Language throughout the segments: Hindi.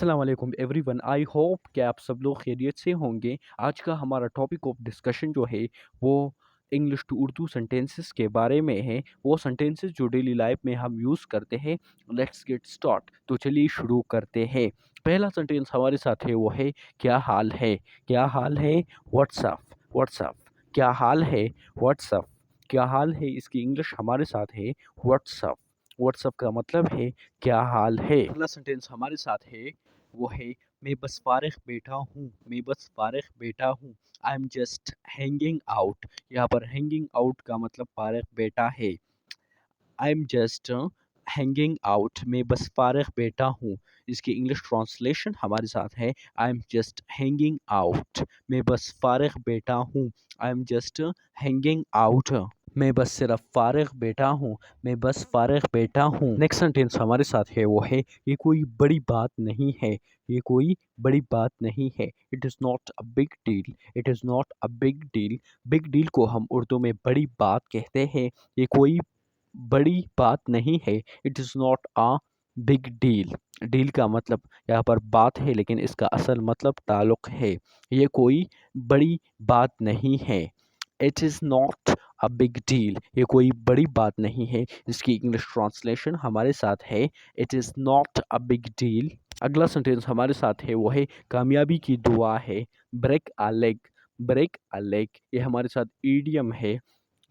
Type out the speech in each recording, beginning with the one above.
अस्सलाम वालेकुम एवरीवन। आई होप कि आप सब लोग खैरियत से होंगे। आज का हमारा टॉपिक ऑफ डिस्कशन जो है वो इंग्लिश टू उर्दू सेंटेंसेस के बारे में है। वो सेंटेंसेस जो डेली लाइफ में हम यूज़ करते हैं। Let's get start. तो चलिए शुरू करते हैं। पहला सेंटेंस हमारे साथ है वो है क्या हाल है। क्या हाल है, व्हाट्सअप। व्हाट्सअप। क्या हाल है, व्हाट्सअप। क्या हाल है, इसकी इंग्लिश हमारे साथ है व्हाट्सअप। व्हाट्सअप का मतलब है क्या हाल है। अगला सेंटेंस हमारे साथ है वो है मैं बस फारिग बैठा हूँ। मैं बस फारिग बैठा हूँ। I am just hanging out. यहाँ पर हैंगिंग आउट का मतलब फारिग बैठा है। I am just hanging out, मैं बस फारिग बैठा हूँ। इसकी इंग्लिश ट्रांसलेशन हमारे साथ है I am just hanging out. मैं बस फारिग बैठा हूँ। I am just hanging out. मैं बस सिर्फ फारिग बैठा हूँ। मैं बस फारिग बैठा हूँ। नेक्स्ट सेंटेंस हमारे साथ है वो है ये कोई बड़ी बात नहीं है। ये कोई बड़ी बात नहीं है। It is not a big deal. It is not a big deal. Big deal को हम उर्दू में बड़ी बात कहते हैं। ये कोई बड़ी बात नहीं है। It is not a big deal. Deal का मतलब यहाँ पर बात है, लेकिन इसका असल मतलब ताल्लुक़ है। ये कोई बड़ी बात नहीं है। It is not a big deal. ये कोई बड़ी बात नहीं है। इसकी इंग्लिश ट्रांसलेशन हमारे साथ है it is not a big deal. अगला सेंटेंस हमारे साथ है वो है कामयाबी की दुआ है। Break a leg. Break a leg ये हमारे साथ ईडियम है।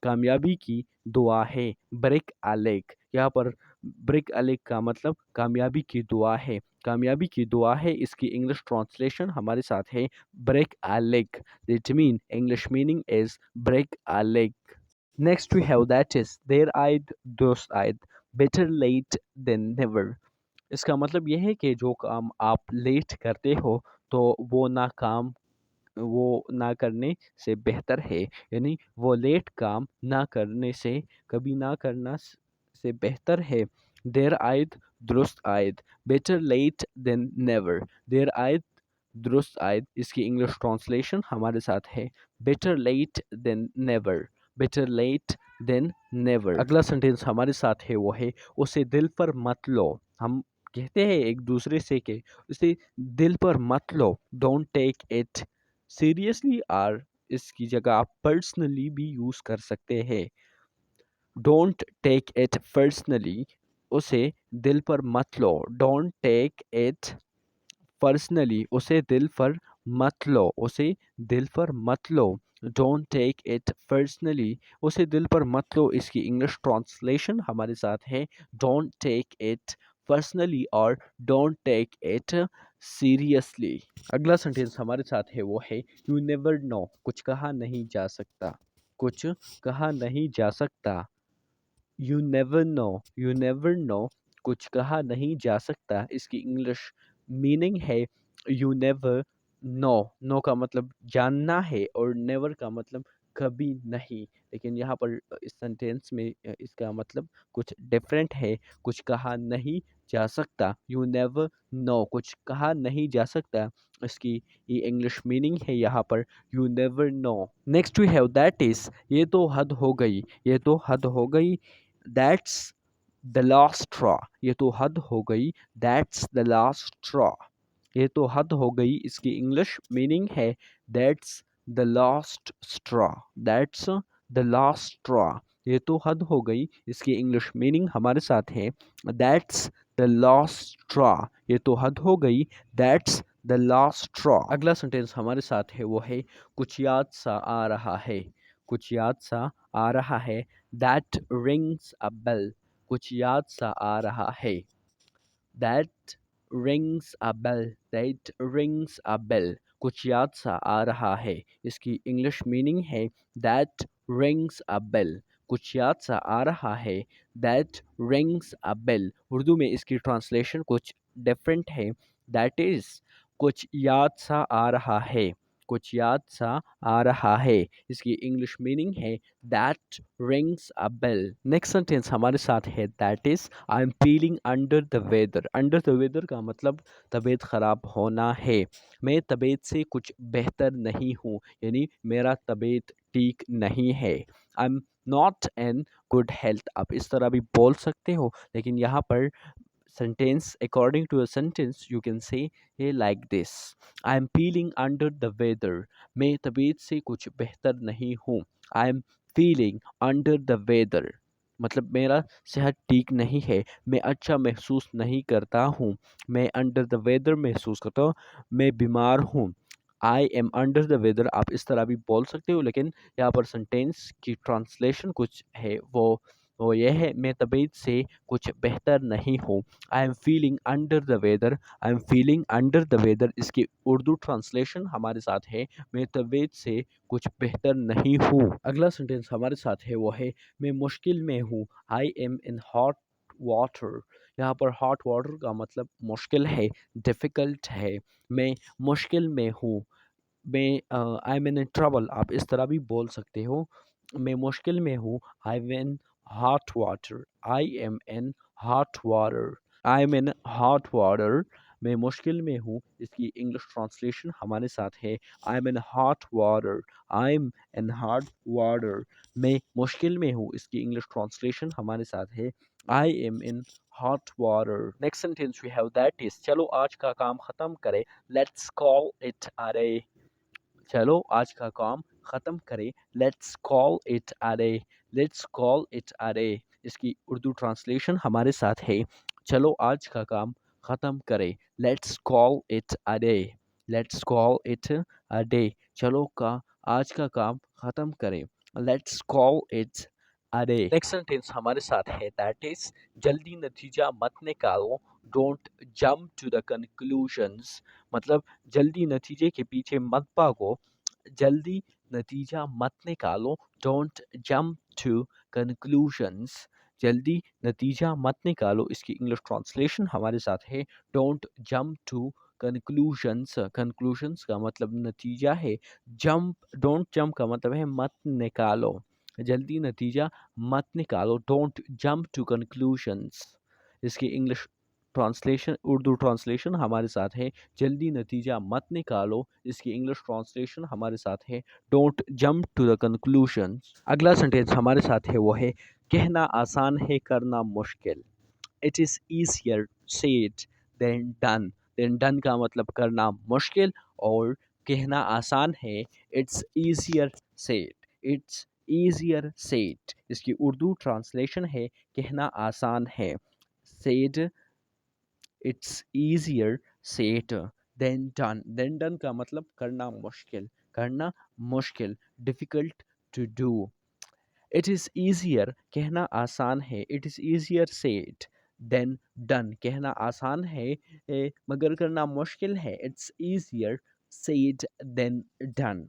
कामयाबी की दुआ है, ब्रेक अ लेग। यहाँ पर ब्रेक अ लेग का मतलब कामयाबी की दुआ है। कामयाबी की दुआ है, इसकी इंग्लिश ट्रांसलेशन हमारे साथ है break a leg. It mean English meaning is break a leg. Next we have that is there aid दोस्त aid, better late than never. इसका मतलब यह है कि जो काम आप लेट करते हो तो वो ना करने से बेहतर है। यानी वो लेट काम ना करने से कभी ना करना से बेहतर है। देर आयद दुरुस्त आयद, बेटर लेट देन नेवर। देर आयद दुरुस्त आयद, इसकी इंग्लिश ट्रांसलेशन हमारे साथ है better late than never. Better late than never. अगला सेंटेंस हमारे साथ है वो है उसे दिल पर मत लो। हम कहते हैं एक दूसरे से कि उसे दिल पर मत लो। डोंट टेक इट सीरियसली, और इसकी जगह आप पर्सनली भी यूज़ कर सकते हैं। डोंट टेक इट पर्सनली, उसे दिल पर मत लो। डोंट टेक इट पर्सनली, उसे दिल पर मत लो। उसे दिल पर मत लो। डोंट टेक इट पर्सनली, उसे दिल पर मत लो। इसकी इंग्लिश ट्रांसलेशन हमारे साथ है डोंट टेक इट पर्सनली और डोंट टेक इट सीरियसली। अगला सेंटेंस हमारे साथ है वो है यू नेवर नो, कुछ कहा नहीं जा सकता। कुछ कहा नहीं जा सकता। You never no. You never no, कुछ कहा नहीं जा सकता। इसकी इंग्लिश मीनिंग है यू नेवर नो। नो का मतलब जानना है और नेवर का मतलब कभी नहीं। लेकिन यहाँ पर इस सेंटेंस में इसका मतलब कुछ डिफरेंट है। कुछ कहा नहीं जा सकता। यू नेवर नो, कुछ कहा नहीं जा सकता। इसकी ये इंग्लिश मीनिंग है यहाँ पर you never know. Next we have that is ये तो हद हो गई। ये तो हद हो गई। That's the last straw. ये तो हद हो गई। That's the last straw. ये तो हद हो गई, इसकी इंग्लिश मीनिंग है that's the last straw. That's the last straw. ये तो हद हो गई, इसकी इंग्लिश मीनिंग हमारे साथ है दैट्स द लास्ट स्ट्रॉ। ये तो हद हो गई। That's the last straw. अगला सेंटेंस हमारे साथ है वो है कुछ याद सा आ रहा है। कुछ याद सा आ रहा है। That rings a bell. कुछ याद सा आ रहा है। That rings a bell. That rings a bell, कुछ याद सा आ रहा है। इसकी इंग्लिश मीनिंग है दैट रिंग्स अ बेल। कुछ याद सा आ रहा है। That rings a bell. Urdu में इसकी ट्रांसलेशन कुछ डिफरेंट है। दैट इज कुछ याद सा आ रहा है। कुछ याद सा आ रहा है। इसकी इंग्लिश मीनिंग है that rings a bell. Next sentence हमारे साथ है that is I am feeling under the weather. Under the weather का मतलब तबीयत ख़राब होना है। मैं तबीयत से कुछ बेहतर नहीं हूँ, यानी मेरा तबीयत ठीक नहीं है। I am not in good health. आप इस तरह भी बोल सकते हो, लेकिन यहाँ पर sentence, according to a sentence, you can say like this: I am feeling under the weather. मैं तबीयत से कुछ बेहतर नहीं हूँ. I am feeling under the weather, मतलब मेरा सेहत ठीक नहीं है, मैं अच्छा महसूस नहीं करता हूँ. मैं अंडर द वेदर महसूस करता हूँ, मैं बीमार हूँ. I am under the weather आप इस तरह भी बोल सकते हो, लेकिन यहाँ पर सेंटेंस की ट्रांसलेशन कुछ है, वो ये है: मैं तबीयत से कुछ बेहतर नहीं हूँ. I am feeling under the weather. I am feeling under the weather, इसकी उर्दू ट्रांसलेशन हमारे साथ है: मैं तबीयत से कुछ बेहतर नहीं हूँ. अगला सेंटेंस हमारे साथ है, वो है: मैं मुश्किल में हूँ. I am in hot water. यहाँ पर हॉट वाटर का मतलब मुश्किल है, डिफ़िकल्ट है. मैं मुश्किल में हूँ. मैं आई एम इन ट्रबल आप इस तरह भी बोल सकते हो. मैं मुश्किल में हूँ. I am in hot water. I am in hot water. I am in hot water. मैं मुश्किल में हूँ, इसकी इंग्लिश ट्रांसलेशन हमारे साथ है: I am in hot water. I am in hot water. मैं मुश्किल में हूँ, इसकी इंग्लिश ट्रांसलेशन हमारे साथ है: I am in hot water. Next sentence we have that is: चलो आज का काम खत्म करें. Let's call it a day. चलो आज का काम ख़त्म करें. Let's call it a day. Let's call it a day. इसकी उर्दू ट्रांसलेशन हमारे साथ है: चलो आज का काम ख़त्म करें. Let's call it a day. Let's call it a day. चलो का आज का काम ख़त्म करें. Let's call it a day. Next sentence हमारे साथ है, दैट इज: जल्दी नतीजा मत निकालो. Don't jump to the conclusions. मतलब जल्दी नतीजे के पीछे मत भागो. जल्दी नतीजा मत निकालो. Don't jump to conclusions. जल्दी नतीजा मत निकालो, इसकी इंग्लिश ट्रांसलेशन हमारे साथ है: don't jump to conclusions. Conclusions का मतलब नतीजा है. जंप डोंट जंप का मतलब है मत निकालो. जल्दी नतीजा मत निकालो. Don't jump to conclusions. इसकी इंग्लिश ट्रांसलेशन उर्दू ट्रांसलेशन हमारे साथ है: जल्दी नतीजा मत निकालो. इसकी इंग्लिश ट्रांसलेशन हमारे साथ है: don't jump to the conclusion. अगला सेंटेंस हमारे साथ है, वो है: कहना आसान है करना मुश्किल. It is easier said than done. Than done का मतलब करना मुश्किल, और कहना आसान है. It's easier said. It's easier said. इसकी उर्दू ट्रांसलेशन है: कहना आसान है. Said. It's easier said than done. Than done का मतलब करना मुश्किल. करना मुश्किल, difficult to do. It is easier कहना आसान है. It is easier said than done. कहना आसान है मगर करना मुश्किल है. It's easier said than done.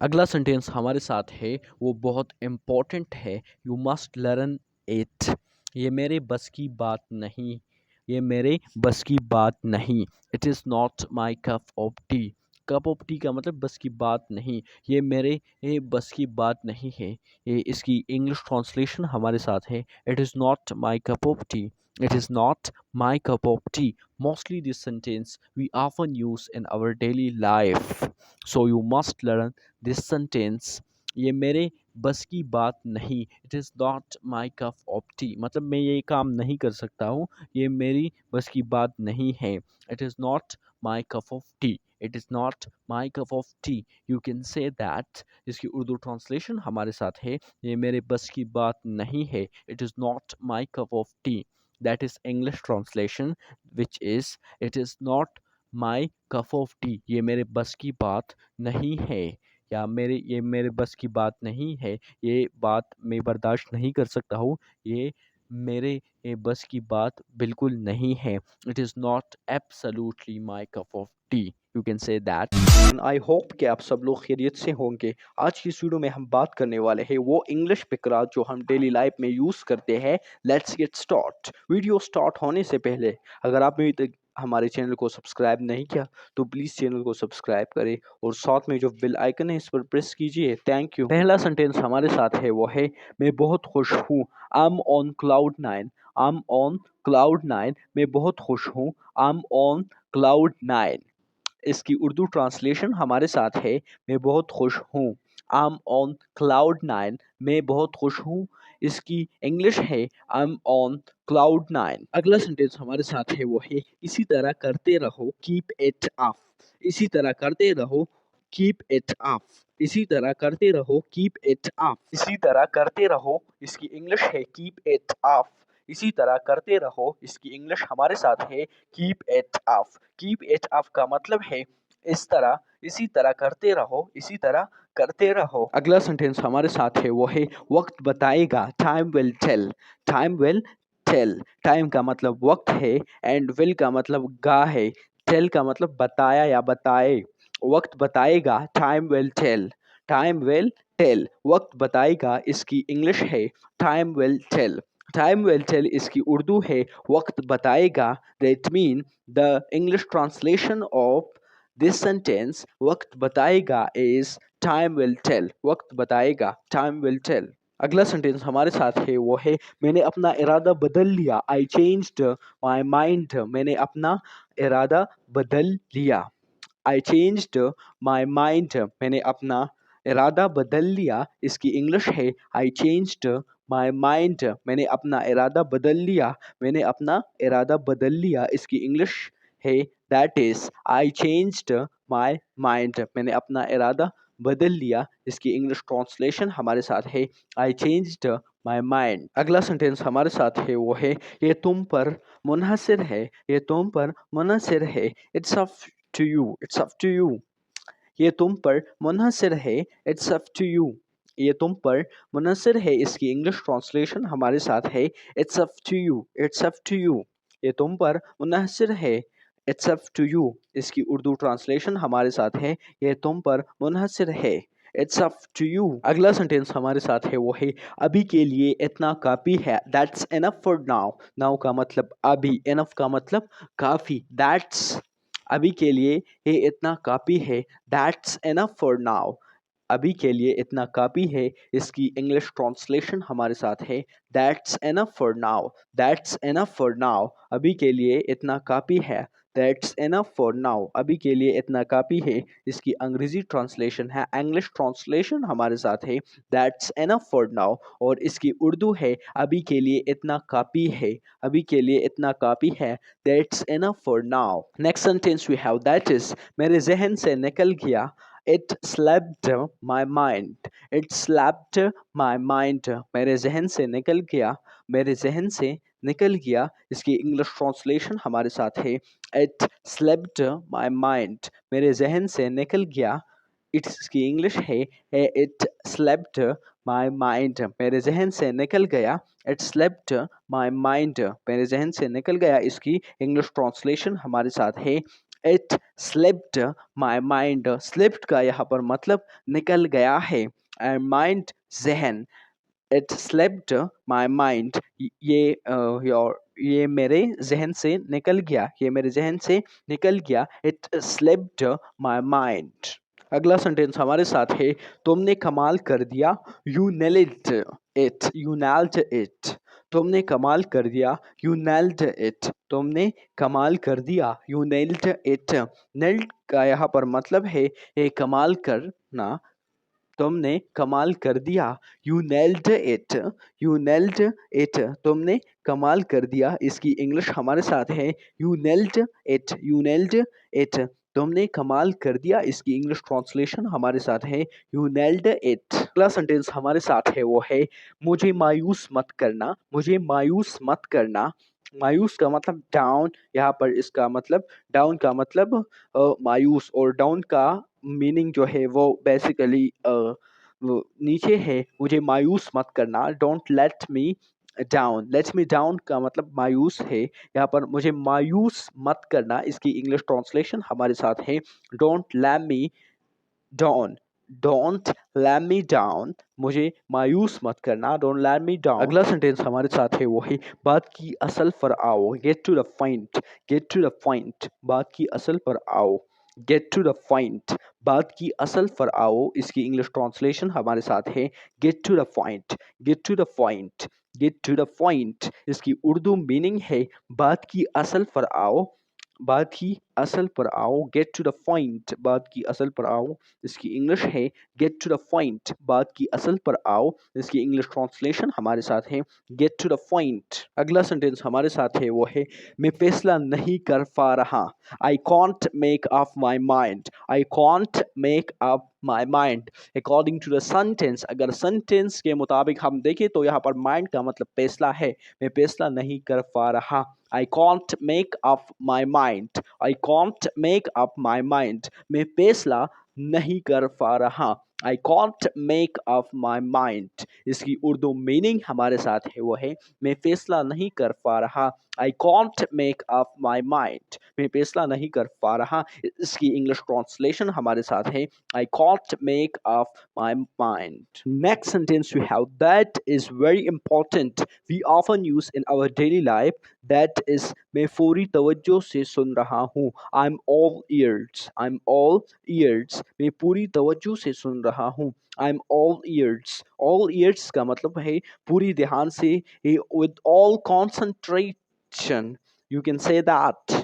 अगला सेंटेंस हमारे साथ है, वो बहुत इम्पोर्टेंट है: यू मस्ट लर्न इट. ये मेरे बस की बात नहीं. ये मेरे बस की बात नहीं. It is not my cup of T. Cup of T का मतलब बस की बात नहीं. ये बस की बात नहीं है. ये इसकी इंग्लिश ट्रांसलेशन हमारे साथ है: it is not my cup of T. It is not my cup of tea. Mostly this sentence we often use in our daily life. So you must learn this sentence. ये मेरे बस की बात नहीं. It is not my cup of tea. मतलब मैं ये काम नहीं कर सकता हूँ. ये मेरी बस की बात नहीं है. It is not my cup of tea. It is not my cup of tea. You can say that. इसकी उर्दू ट्रांसलेशन हमारे साथ है: ये मेरे बस की बात नहीं है. It is not my cup of tea. That is English translation, which is: it is not my cup of tea. ये मेरे बस की बात नहीं है, या ये मेरे बस की बात नहीं है. ये बात मैं बर्दाश्त नहीं कर सकता हूँ. ये मेरे बस की बात बिल्कुल नहीं है. It is not absolutely my cup of T. You can say that. I hope कि आप सब लोग खैरियत से होंगे. आज की इस वीडियो में हम बात करने वाले हैं वो इंग्लिश फिकरा जो हम डेली लाइफ में यूज़ करते हैं. Let's get start. Video start होने से पहले अगर आपने अभी तक हमारे चैनल को सब्सक्राइब नहीं किया तो प्लीज़ चैनल को सब्सक्राइब करें और साथ में जो बेल आइकन है इस पर प्रेस कीजिए. Thank you. पहला सेंटेंस हमारे साथ है, वो है: मैं बहुत खुश हूँ. I M on cloud nine. I am on cloud nine. मैं बहुत खुश हूँ. I M on cloud nine. इसकी उर्दू ट्रांसलेशन हमारे साथ है: मैं बहुत खुश हूँ. I M on cloud nine. मैं बहुत खुश हूँ. इसकी इंग्लिश है I M on cloud nine. अगला सेंटेंस हमारे साथ है वो है इसी तरह करते रहो, कीप इट अप। इसी तरह करते रहो, कीप इट अप। इसी तरह करते रहो, कीप इट अप। इसी तरह करते रहो, इसकी इंग्लिश है कीप इट अप। इसी तरह करते रहो, इसकी इंग्लिश हमारे साथ है keep it up. Keep it up का मतलब है इस तरह, इसी तरह करते रहो, इसी तरह करते रहो। अगला सेंटेंस हमारे साथ है वो है वक्त बताएगा, time will tell. Time will tell. Time का मतलब वक्त है एंड विल का मतलब गा है, टेल का मतलब बताया या बताए। वक्त बताएगा, time will tell. Time will tell, वक्त बताएगा, इसकी इंग्लिश है time will tell. Time will tell इसकी उर्दू है वक्त बताएगा। That mean the English translation of this sentence वक्त बताएगा इज टाइम विल टेल। वक्त बताएगा, टाइम विल टेल। अगला सेंटेंस हमारे साथ है वो है मैंने अपना इरादा बदल लिया, आई चेंज्ड माई माइंड। मैंने अपना इरादा बदल लिया, आई चेंज्ड माई माइंड। मैंने अपना इरादा बदल लिया, इसकी इंग्लिश है आई चेंज्ड माई माइंड। मैंने अपना इरादा बदल लिया, मैंने अपना इरादा बदल लिया, इसकी इंग्लिश है that is I changed my mind. मैंने अपना इरादा बदल लिया, इसकी इंग्लिश ट्रांसलेशन हमारे साथ है आई चेंज्ड माई माइंड। अगला सेंटेंस हमारे साथ है वो है ये तुम पर मुनहसर है, ये तुम पर मुनहसर है। It's up to you, it's up to you. ये तुम पर मुनहसर है, इट्स अप टू यू। ये तुम पर मुनहसर है, इसकी इंग्लिश ट्रांसलेशन हमारे साथ है it's up to you, it's up to you. ये तुम पर मुनहसर है, इट्स अप टू यू, इसकी उर्दू ट्रांसलेशन हमारे साथ है ये तुम पर मुनहसर है, इट्स अप टू यू। अगला सेंटेंस हमारे साथ है वो है अभी के लिए इतना काफ़ी है, that's enough for now. Now का मतलब अभी, इनफ का मतलब काफ़ी। दैट्स, अभी के लिए ये इतना काफ़ी है, दैट्स इनफ फॉर नाउ। अभी के लिए इतना काफ़ी है, इसकी इंग्लिश ट्रांसलेशन हमारे साथ है that's enough for now. That's enough for now, अभी के लिए इतना काफ़ी है, दैट्स इनफ फॉर नाउ। अभी के लिए इतना काफ़ी है, इसकी अंग्रेजी ट्रांसलेशन है, इंग्लिश ट्रांसलेशन हमारे साथ है दैट्स इनफ फॉर नाउ। और इसकी उर्दू है अभी के लिए इतना काफ़ी है, अभी के लिए इतना काफ़ी है, that's enough for now. Next sentence we have that is मेरे जहन से निकल गया, it slept my mind. It slept my mind, मेरे जहन से निकल गया, मेरे जहन से निकल गया, इसकी इंग्लिश ट्रांसलेशन हमारे साथ है इट स्लेप्ट माई माइंड। मेरे जहन से निकल गया, इसकी इंग्लिश है इट स्लेप्ट माई माइंड। मेरे जहन से निकल गया, इट स्लेप्ट माई माइंड। मेरे जहन से निकल गया, इसकी इंग्लिश ट्रांसलेशन हमारे साथ है it slipped my mind. Slipped का यहाँ पर मतलब निकल गया है एंड माइंड जहन। इट स्लिप्ड माई माइंड, ये मेरे जहन से निकल गया, ये मेरे जहन से निकल गया, इट स्लिप्ड माई माइंड। अगला सेंटेंस हमारे साथ है तुमने कमाल कर दिया, you nailed it, you nailed it. तुमने कमाल कर दिया, यू नेल्ड इट। तुमने कमाल कर दिया, यू नेल्ड इट। नेल्ड का यहाँ पर मतलब है ये कमाल करना। तुमने कमाल कर दिया, you nailed it, you nailed it. तुमने कमाल कर दिया, इसकी इंग्लिश हमारे साथ है you nailed it, you nailed it. तुमने कमाल कर दिया, इसकी इंग्लिश ट्रांसलेशन हमारे साथ है यू नेल्ड इट। अगला सेंटेंस हमारे साथ है वो है मुझे मायूस मत करना, मुझे मायूस मत करना। मायूस का मतलब डाउन, यहाँ पर इसका मतलब डाउन का मतलब मायूस, और डाउन का मीनिंग जो है वो बेसिकली नीचे है। मुझे मायूस मत करना, don't let me down. Let me down का मतलब मायूस है, यहाँ पर मुझे मायूस मत करना, इसकी इंग्लिश ट्रांसलेशन हमारे साथ है don't let me down, don't let me down. मुझे मायूस मत करना, डोंट लेट मी डाउन। अगला सेंटेंस हमारे साथ है वो है बात की असल पर आओ, get to the point, get to the point. बात की असल पर आओ, गेट टू द पॉइंट। बात की असल पर आओ, इसकी इंग्लिश ट्रांसलेशन हमारे साथ है get to the point, get to the point, get to the point. इसकी उर्दू मीनिंग है बात की असल पर आओ, बात की असल पर आओ, गेट टू द पॉइंट, बात की असल पर आओ, इसकी इंग्लिश है गेट टू द पॉइंट, बात की असल पर आओ, इसकी इंग्लिश ट्रांसलेशन हमारे साथ है गेट टू द पॉइंट। अगला सेंटेंस हमारे साथ है वो है मैं फैसला नहीं कर पा रहा, I can't make up my mind, I can't make up my mind. According to the sentence, अगर सेंटेंस के मुताबिक हम देखें तो यहाँ पर माइंड का मतलब फैसला है, मैं फैसला नहीं कर पा रहा, I can't make up my mind. I can't make up my mind. मैं फैसला नहीं कर पा रहा। I can't make up my mind. इसकी उर्दू मीनिंग हमारे साथ है वो है मैं फैसला नहीं कर पा रहा। I can't make up my mind. मैं फैसला नहीं कर पा रहा। इसकी इंग्लिश ट्रांसलेशन हमारे साथ है I can't make up my mind. Next sentence we have that is very important. We often use in our daily life, that is मैं पूरी तवज्जो से सुन रहा हूँ, I'm all ears, I'm all ears, मैं पूरी तवज्जो से सुन रहा हूँ, I'm all ears, all ears का मतलब है पूरी ध्यान से, with all concentration, you can say that।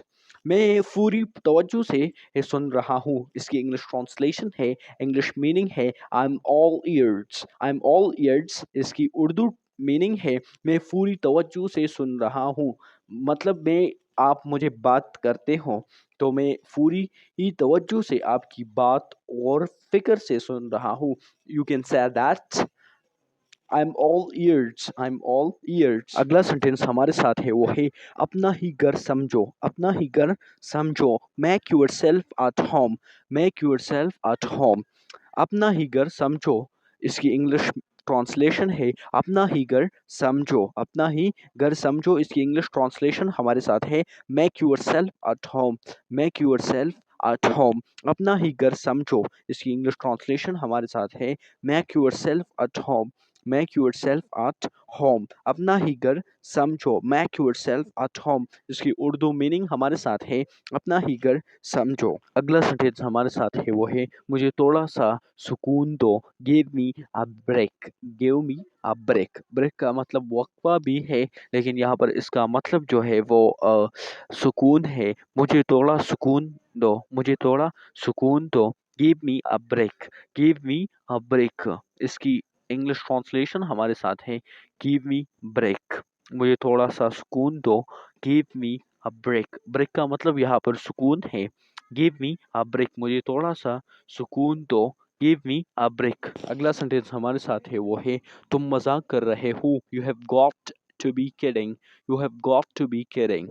मैं पूरी तवज्जो से ये सुन रहा हूँ, इसकी इंग्लिश ट्रांसलेशन है, इंग्लिश मीनिंग है I am all years, I am all years. इसकी उर्दू मीनिंग है मैं पूरी तवज्जो से सुन रहा हूँ, मतलब मैं आप मुझे बात करते हो तो मैं पूरी ही तवज्जो से आपकी बात और फिक्र से सुन रहा हूँ। You can say that I am all years, I am all years. अगला सेंटेंस हमारे साथ है वो है अपना ही घर समझो, अपना ही घर समझो, make yourself at home, make yourself at home. अपना ही घर समझो, इसकी इंग्लिश ट्रांसलेशन है अपना ही घर समझो, अपना ही घर समझो। इसकी इंग्लिश ट्रांसलेशन हमारे साथ है make yourself at home, make yourself at home. अपना ही घर समझो, इसकी इंग्लिश ट्रांसलेशन हमारे साथ है make yourself at home, make yourself at home. अपना ही घर समझो, make yourself at home. इसकी उर्दू मीनिंग हमारे साथ है अपना ही घर समझो। अगला सेंटेंस हमारे साथ है वो है मुझे थोड़ा सा सुकून दो, give me a break, give me a break. Break का मतलब वक्फा भी है, लेकिन यहाँ पर इसका मतलब जो है वो सुकून है। मुझे थोड़ा सुकून दो, मुझे थोड़ा सुकून दो, give me a break, give me a break. इसकी इंग्लिश ट्रांसलेशन हमारे साथ है गिव मी ब्रेक, मुझे थोड़ा सा सुकून दो, give me a break. Break का मतलब यहाँ पर सुकून है, गिव मी अ ब्रेक, मुझे थोड़ा सा सुकून दो, गिव मी अ ब्रेक। अगला सेंटेंस हमारे साथ है वो है तुम मजाक कर रहे हो, you have got to be kidding, you have got to be kidding.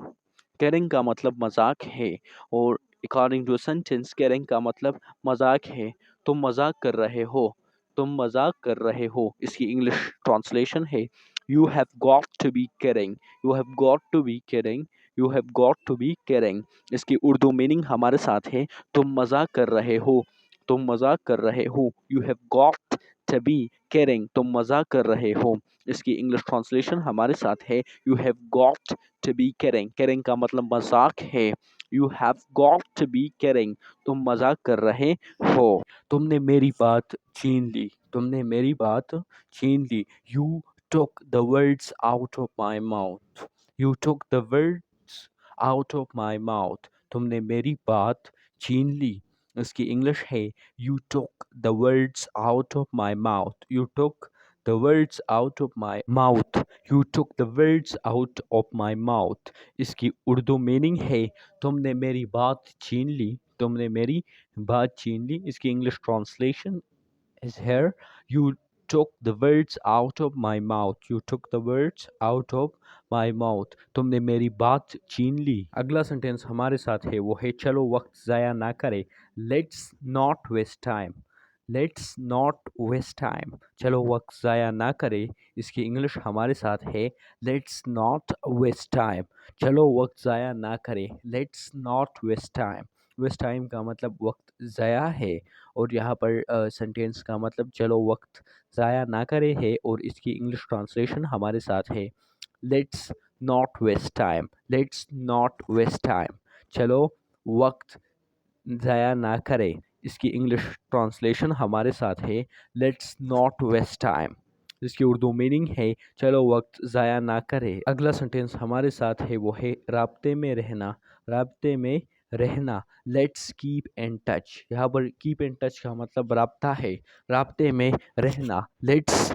Kidding का मतलब मजाक है, और अकॉर्डिंग टू सेंटेंस किडिंग का मतलब मजाक है। तुम मजाक कर रहे हो, तुम मजाक कर रहे हो। इसकी इंग्लिश ट्रांसलेशन है you have got to be kidding, you have got to be kidding, you have got to be kidding. इसकी उर्दू मीनिंग हमारे साथ है तुम मजाक कर रहे हो, तुम मजाक कर रहे हो, you have got to be kidding, तुम मजाक कर रहे हो। इसकी इंग्लिश ट्रांसलेशन हमारे साथ है you have got to be kidding, kidding का मतलब मजाक है, you have got to be kidding, तुम मजाक कर रहे हो। तुमने मेरी बात छीन ली, तुमने मेरी बात छीन ली, you took the words out of my mouth, you took the words out of my mouth। तुमने मेरी बात छीन ली। इसकी इंग्लिश है you took the words out of my mouth, you took the words out of my mouth, you took the words out of my mouth। इसकी उर्दू मीनिंग है तुमने मेरी बात छीन ली, तुमने मेरी बात छीन ली। इसकी English translation is here you took the words out of my mouth, you took the words out of my mouth। तुमने मेरी बात छीन ली। अगला सेंटेंस हमारे साथ है वो है चलो वक्त ज़ाया ना करे, let's not waste time, let's not waste time. चलो वक्त ज़ाया ना करे, इसकी इंग्लिश हमारे साथ है लेट्स नॉट वेस्ट टाइम, चलो वक्त ज़ाया ना करे, let's not waste time. Waste time का मतलब वक्त ज़ाया है, और यहाँ पर सेंटेंस का मतलब चलो वक्त ज़ाया ना करे है, और इसकी इंग्लिश ट्रांसलेशन हमारे साथ है let's not waste time, let's not waste time. चलो वक्त ज़ाया ना करे, इसकी इंग्लिश ट्रांसलेशन हमारे साथ है लेट्स नॉट वेस्ट टाइम, जिसकी उर्दू मीनिंग है चलो वक्त ज़ाया ना करे। अगला सेंटेंस हमारे साथ है वो है राब्ते में रहना। राब्ते में रहना, लेट्स कीप इन टच। यहाँ पर कीप इन टच का मतलब राब्ता है। राब्ते में रहना, लेट्स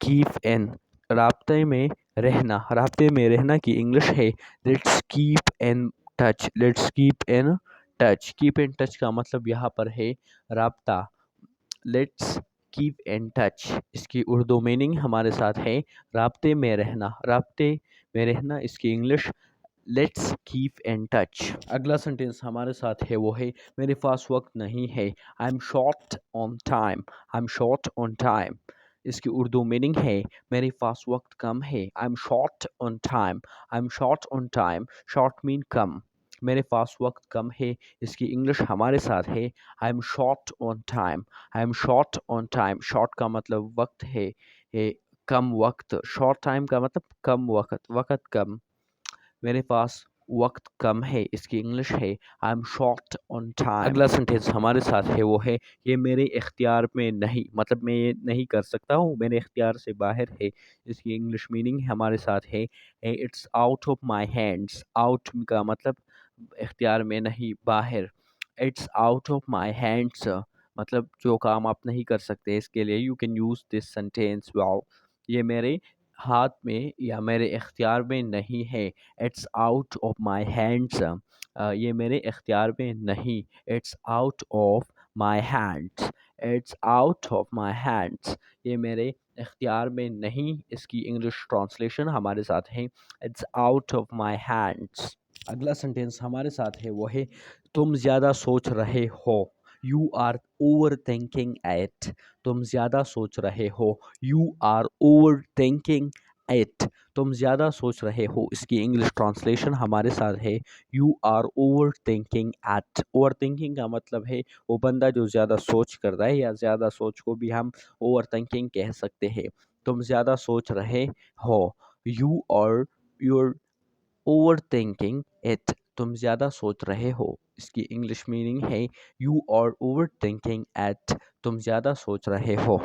कीप इन, राब्ते में रहना, राब्ते में रहना की इंग्लिश है let's keep in touch. Let's keep in touch, keep in touch का मतलब यहाँ पर है राब्ता। लेट्स कीप इन टच, इसकी उर्दू मीनिंग हमारे साथ है राब्ते में रहना। राब्ते में रहना इसकी English let's keep in touch. अगला सेंटेंस हमारे साथ है वो है मेरे पास वक्त नहीं है। I am short on time. I am short on time, इसकी उर्दू मीनिंग है मेरे पास वक्त कम है। I am short on time. I am short on time, short mean कम, मेरे पास वक्त कम है, इसकी इंग्लिश हमारे साथ है I am short on time. I am short on time, short का मतलब वक्त है कम वक्त, शॉर्ट टाइम का मतलब कम वक्त, वक्त कम, मेरे पास वक्त कम है, इसकी इंग्लिश है I am short on time. अगला सेंटेंस हमारे साथ है वो है ये मेरे इख्तियार में नहीं, मतलब मैं ये नहीं कर सकता हूँ, मेरे इख्तियार से बाहर है, इसकी इंग्लिश मीनिंग हमारे साथ है it's out of my hands. Out का मतलब इख्तियार में नहीं, बाहर। It's out of my hands मतलब जो काम आप नहीं कर सकते, इसके लिए you can use this sentence wow, ये मेरे हाथ में या मेरे इख्तियार में नहीं है। It's out of my hands, ये मेरे इख्तियार में नहीं, it's out of my hands. It's out of my hands, ये मेरे इख्तियार में नहीं, इसकी इंग्लिश ट्रांसलेशन हमारे साथ है it's out of my hands. अगला सेंटेंस हमारे साथ है वो है तुम ज़्यादा सोच रहे हो। You are over thinking it. तुम ज़्यादा सोच रहे हो, you are over thinking it, तुम ज़्यादा सोच रहे हो, इसकी इंग्लिश ट्रांसलेशन हमारे साथ है you are over thinking it. Overthinking का मतलब है वो बंदा जो ज़्यादा सोच कर रहा है, या ज़्यादा सोच को भी हम ओवर थिंकिंग कह सकते हैं। तुम ज़्यादा सोच रहे हो, you are your over thinking it, तुम ज़्यादा सोच रहे हो, इसकी इंग्लिश मीनिंग है you are over thinking it, तुम ज़्यादा सोच रहे हो,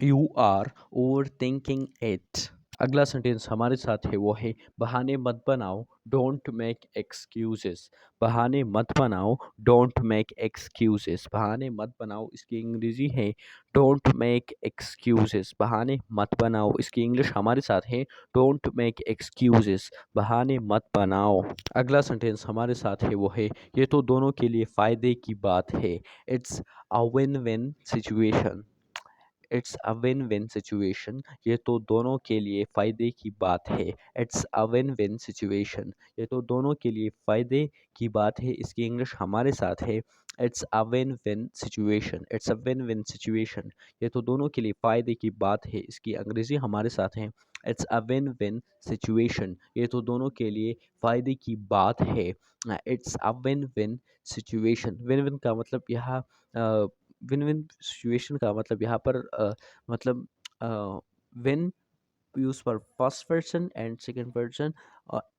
you are over thinking it. अगला सेंटेंस हमारे साथ है वो है बहाने मत बनाओ, डोंट मेक एक्सक्यूजेस। बहाने मत बनाओ, डोंट मेक एक्सक्यूजेस, बहाने मत बनाओ, इसकी अंग्रेजी है डोंट मेक एक्सक्यूजेस। बहाने मत बनाओ, इसकी इंग्लिश हमारे साथ है डोंट मेक एक्सक्यूजेस, बहाने मत बनाओ। अगला सेंटेंस हमारे साथ है वो है ये तो दोनों के लिए फ़ायदे की बात है। It's a win win situation. It's a win win situation, ये तो दोनों के लिए फ़ायदे की बात है। It's a win win situation, ये तो दोनों के लिए फ़ायदे की बात है, इसकी इंग्लिश हमारे साथ है it's a win win situation. It's a win win situation, ये तो दोनों के लिए फ़ायदे की बात है, इसकी अंग्रेज़ी हमारे साथ है it's a win win situation, ये तो दोनों के लिए फ़ायदे की बात है। It's a win win situation, win win का मतलब यहाँ विन विन सिचुएशन का मतलब यहाँ पर मतलब win use for first person and second person,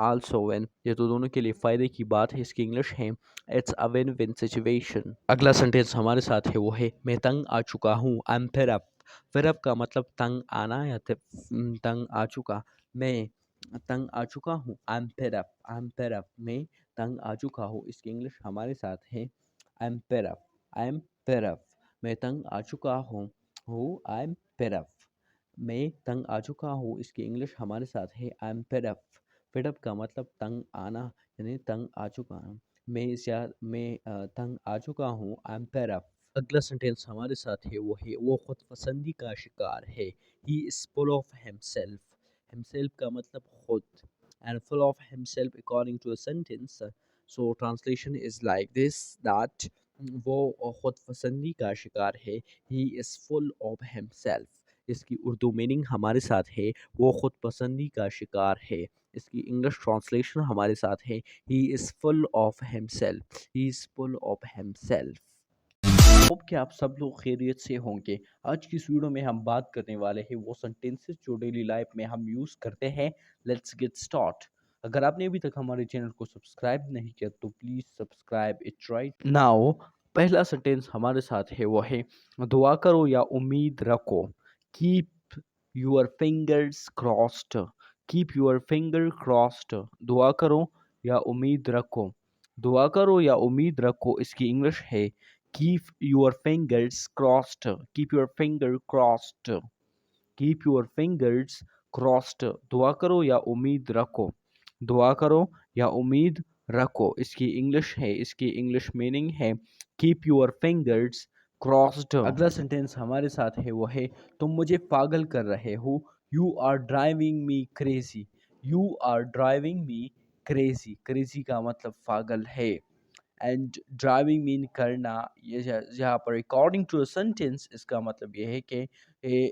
also when, ये तो दोनों के लिए फ़ायदे की बात है, इसकी इंग्लिश है it's a win win situation. अगला सेंटेंस हमारे साथ है वो है मैं तंग आ चुका हूँ, I am fed up. Fed up का मतलब तंग आना या तंग आ चुका। मैं तंग आ चुका हूँ, I am fed up. I am fed up, मैं तंग आ चुका हूँ, इसकी इंग्लिश हमारे साथ है I am fed up. I am fed up, मैं तंग आ चुका हूँ, आई एम फेड अप, मैं तंग आ चुका हूँ, इसकी इंग्लिश हमारे साथ है I am fed up. Fed up का मतलब तंग आना, यानी तंग आ चुका हूँ। मैं तंग आ चुका हूँ, आई एम फेड अप। अगला सेंटेंस हमारे साथ है वो खुद पसंदी का शिकार है। He is full of himself. Himself का मतलब खुद, and full of himself according to a sentence, so translation is like this that वो खुद पसंदी का शिकार है, he is full of himself, इसकी उर्दू मीनिंग हमारे साथ है वो खुद पसंदी का शिकार है, इसकी इंग्लिश ट्रांसलेशन हमारे साथ है he is full of himself. He is full of himself. Hope कि आप सब लोग खैरियत से होंगे। आज की इस वीडियो में हम बात करने वाले हैं वो सेंटेंसेस जो डेली लाइफ में हम यूज़ करते हैं। Let's get start. अगर आपने अभी तक हमारे चैनल को सब्सक्राइब नहीं किया तो please subscribe it right now. पहला सेंटेंस हमारे साथ है वो है दुआ करो या उम्मीद रखो। Keep your fingers crossed, keep your finger crossed, दुआ करो या उम्मीद रखो। दुआ करो या उम्मीद रखो, इसकी इंग्लिश है keep your fingers crossed, keep your finger crossed, keep your fingers crossed, दुआ करो या उम्मीद रखो। दुआ करो या उम्मीद रखो, इसकी इंग्लिश है, इसकी इंग्लिश मीनिंग है कीप योर फिंगर्स क्रॉस्ड। अगला सेंटेंस हमारे साथ है वो है तुम मुझे पागल कर रहे हो, you are driving me crazy, you are driving me crazy, crazy का मतलब पागल है। एंड ड्राइविंग मीन करना, ये यहाँ पर अकॉर्डिंग टू सेंटेंस इसका मतलब ये है कि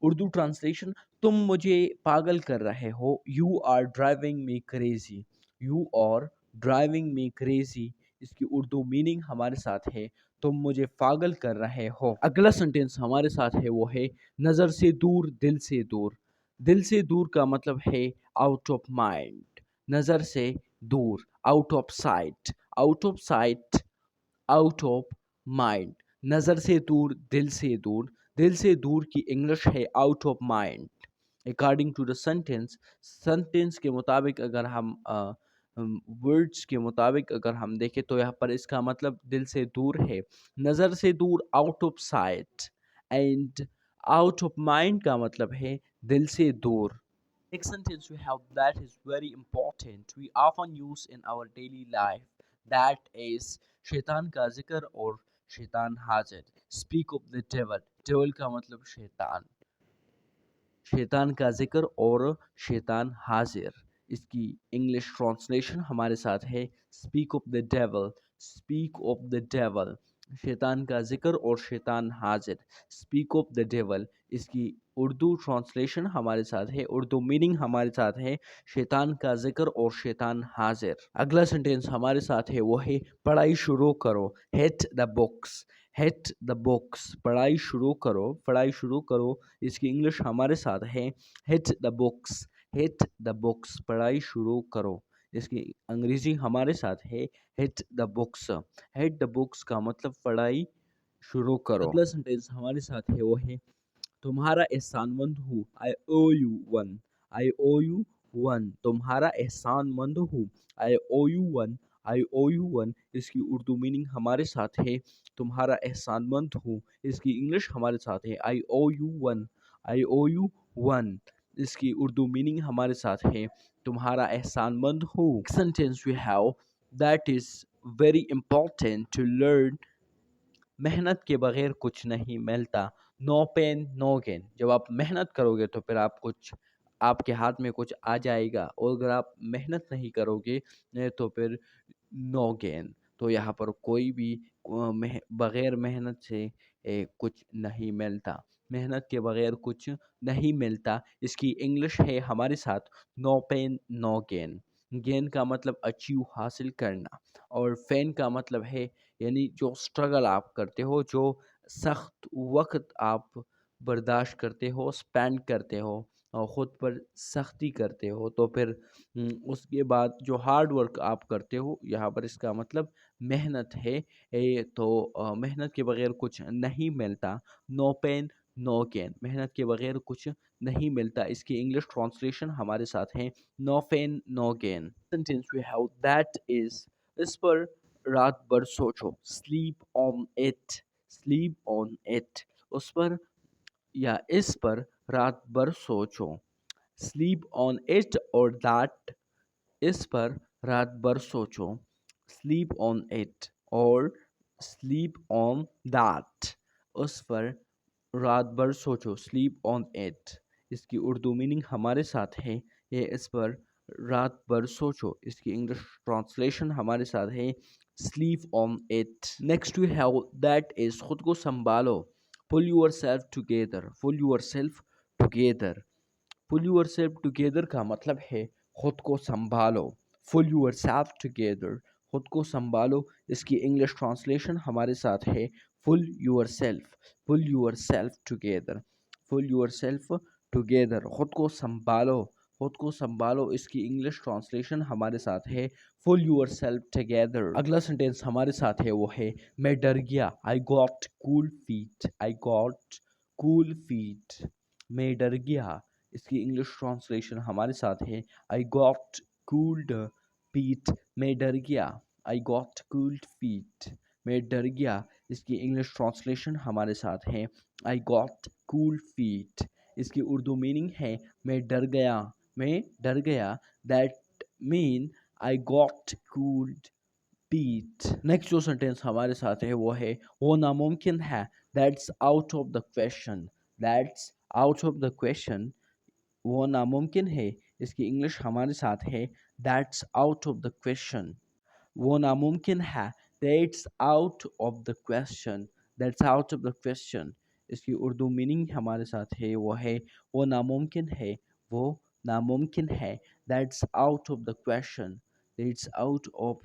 उर्दू ट्रांसलेशन, तुम मुझे पागल कर रहे हो, you are driving me crazy, you are driving me crazy, इसकी उर्दू मीनिंग हमारे साथ है तुम मुझे पागल कर रहे हो। अगला सेंटेंस हमारे साथ है वो है नज़र से दूर दिल से दूर, दिल से दूर का मतलब है आउट ऑफ माइंड, नज़र से दूर, out of site, out of site, out of mind, नज़र से दूर दिल से दूर, दिल से दूर की इंग्लिश है out of mind. According to the sentence, sentence के मुताबिक अगर हम वर्ड्स के मुताबिक अगर हम देखें तो यहाँ पर इसका मतलब दिल से दूर है, नज़र से दूर out of site, and out of mind का मतलब है दिल से दूर। Next sentence we have that is very important. We often use in our daily life. That is शैतान का जिक्र और शैतान हाजिर। Speak of the devil. Devil का मतलब शैतान। शैतान का जिक्र और शैतान हाजिर, इसकी इंग्लिश ट्रांसलेशन हमारे साथ है speak of the devil, speak of the devil, शैतान का जिक्र और शैतान हाजिर, स्पीक ऑफ द डेवल, इसकी उर्दू ट्रांसलेशन हमारे साथ है, उर्दू मीनिंग हमारे साथ है शैतान का जिक्र और शैतान हाजिर। अगला सेंटेंस हमारे साथ है वो है पढ़ाई शुरू करो, hit the books, hit the books, पढ़ाई शुरू करो, पढ़ाई शुरू करो, इसकी इंग्लिश हमारे साथ है hit the books, hit the books, पढ़ाई शुरू करो, इसकी अंग्रेजी हमारे साथ है hit the books, hit the books का मतलब पढ़ाई शुरू करो। अगला सेंटेंस हमारे साथ है वो है तुम्हारा एहसानमंद हूँ, I owe you one, I owe you one, तुम्हारा एहसानमंद हूँ, I owe you one, I owe you one, इसकी उर्दू मीनिंग हमारे साथ है तुम्हारा एहसानमंद हूँ, इसकी इंग्लिश हमारे साथ है I owe you one, I owe you one, इसकी उर्दू मीनिंग हमारे साथ है तुम्हारा एहसानमंद हूँ। Sentence we have that is very important to learn, मेहनत के बगैर कुछ नहीं मिलता, नो पेन नो गेन, जब आप मेहनत करोगे तो फिर आप कुछ, आपके हाथ में कुछ आ जाएगा, और अगर आप मेहनत नहीं करोगे तो फिर नो गेन, तो यहाँ पर कोई भी बगैर मेहनत से कुछ नहीं मिलता, मेहनत के बगैर कुछ नहीं मिलता, इसकी इंग्लिश है हमारे साथ no pain no gain, gain का मतलब अचीव हासिल करना, और फैन का मतलब है यानी जो स्ट्रगल आप करते हो, जो सख्त वक्त आप बर्दाश्त करते हो, स्पेंड करते हो और ख़ुद पर सख्ती करते हो, तो फिर उसके बाद जो हार्ड वर्क आप करते हो, यहाँ पर इसका मतलब मेहनत है। तो मेहनत के बगैर कुछ नहीं मिलता, नो पेन नो गेन, मेहनत के बगैर कुछ नहीं मिलता, इसकी इंग्लिश ट्रांसलेशन हमारे साथ है no pain no gain. Sentence we have that is इस पर रात भर सोचो, sleep on it, sleep on it, उस पर या इस पर रात भर सोचो, स्लीप ऑन इट और दैट, इस पर रात भर सोचो, स्लीप ऑन इट और स्लीप ऑन दैट, उस पर रात भर सोचो, स्लीप ऑन इट, इसकी उर्दू मीनिंग हमारे साथ है ये इस पर रात भर सोचो, इसकी इंग्लिश ट्रांसलेशन हमारे साथ है sleep on it. Next we have that is खुद को संभालो, pull yourself together, pull yourself together, pull yourself together का मतलब है खुद को संभालो, पुल यूर सेल्फ टुगेदर, खुद को संभालो, इसकी इंग्लिश ट्रांसलेशन हमारे साथ है pull yourself, pull yourself together, pull yourself together, खुद को संभालो, खुद को संभालो, इसकी इंग्लिश ट्रांसलेशन हमारे साथ है पुल यूर सेल्फ टुगेदर। अगला सेंटेंस हमारे साथ है वो है मैं डर गया, I got cool feet, I got cool feet, मैं डर गया, इसकी इंग्लिश ट्रांसलेशन हमारे साथ है आई गॉट कूल्ड फीट। मैं डर गया, आई गॉट कूल्ड फीट। मैं डर गया, इसकी इंग्लिश ट्रांसलेशन हमारे साथ है आई गॉट कूल्ड फीट। इसकी उर्दू मीनिंग है मैं डर गया, मैं डर गया। That mean I got cooled feet. Next जो सेंटेंस हमारे साथ है वो नामुमकिन है, that's out of the question. That's out of the question, वो नामुमकिन है। इसकी इंग्लिश हमारे साथ है that's out of the question. वो नामुमकिन है, that's out of the question. That's out of the question. इसकी उर्दू मीनिंग हमारे साथ है वो नामुमकिन है, वो नामुमकिन है। That's out of the question. That's out of